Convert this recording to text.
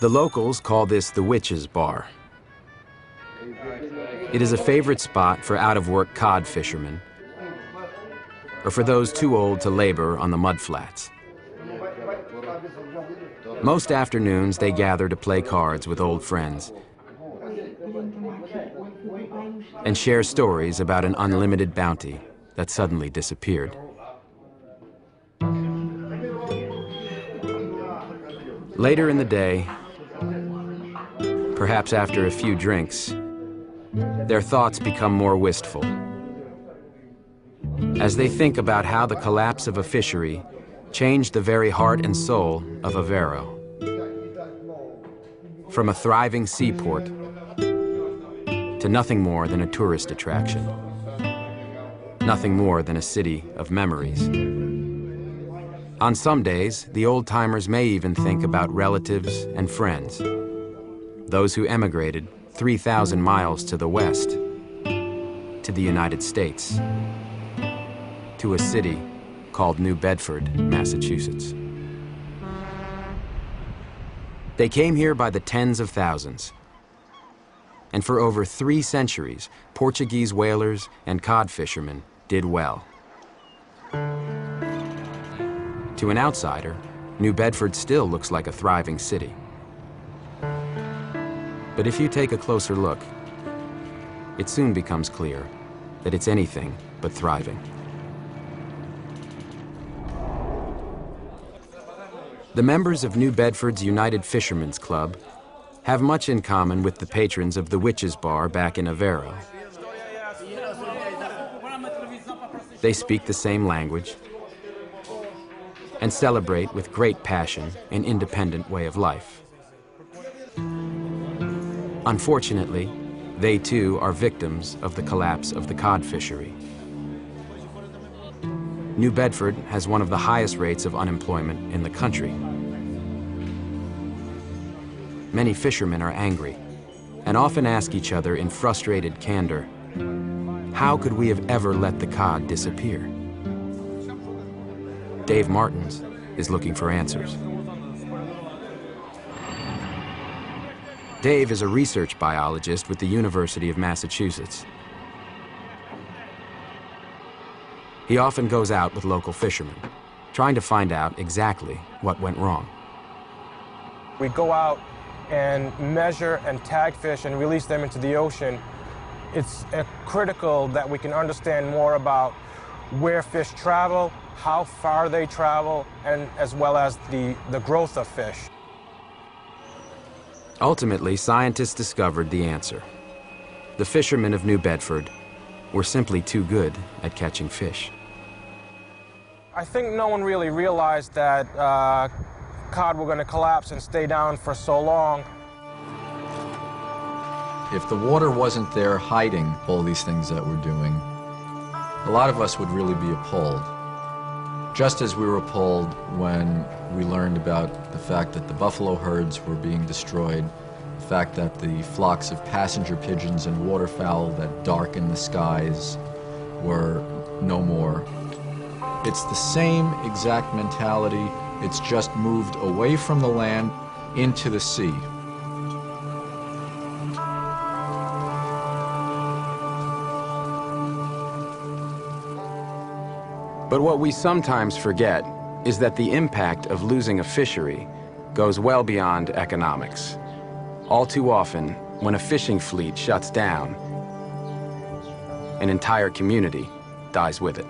The locals call this the Witch's Bar. It is a favorite spot for out-of-work cod fishermen, or for those too old to labor on the mudflats. Most afternoons they gather to play cards with old friends and share stories about an unlimited bounty that suddenly disappeared. Later in the day, perhaps after a few drinks, their thoughts become more wistful as they think about how the collapse of a fishery changed the very heart and soul of Aveiro. From a thriving seaport to nothing more than a tourist attraction, nothing more than a city of memories. On some days, the old-timers may even think about relatives and friends, those who emigrated 3,000 miles to the west, to the United States, to a city called New Bedford, Massachusetts. They came here by the tens of thousands, and for over 3 centuries, Portuguese whalers and cod fishermen did well. To an outsider, New Bedford still looks like a thriving city. But if you take a closer look, it soon becomes clear that it's anything but thriving. The members of New Bedford's United Fishermen's Club have much in common with the patrons of the Witch's Bar back in Aveiro. They speak the same language and celebrate with great passion an independent way of life. Unfortunately, they too are victims of the collapse of the cod fishery. New Bedford has one of the highest rates of unemployment in the country. Many fishermen are angry and often ask each other in frustrated candor, how could we have ever let the cod disappear? Dave Martins is looking for answers. Dave is a research biologist with the University of Massachusetts. He often goes out with local fishermen, trying to find out exactly what went wrong. We go out and measure and tag fish and release them into the ocean. It's critical that we can understand more about where fish travel, how far they travel, and as well as the growth of fish. Ultimately, scientists discovered the answer. The fishermen of New Bedford were simply too good at catching fish. I think no one really realized that cod were going to collapse and stay down for so long. If the water wasn't there hiding all these things that we're doing, a lot of us would really be appalled. Just as we were appalled when we learned about the fact that the buffalo herds were being destroyed, the fact that the flocks of passenger pigeons and waterfowl that darken the skies were no more. It's the same exact mentality, it's just moved away from the land into the sea. But what we sometimes forget is that the impact of losing a fishery goes well beyond economics. All too often, when a fishing fleet shuts down, an entire community dies with it.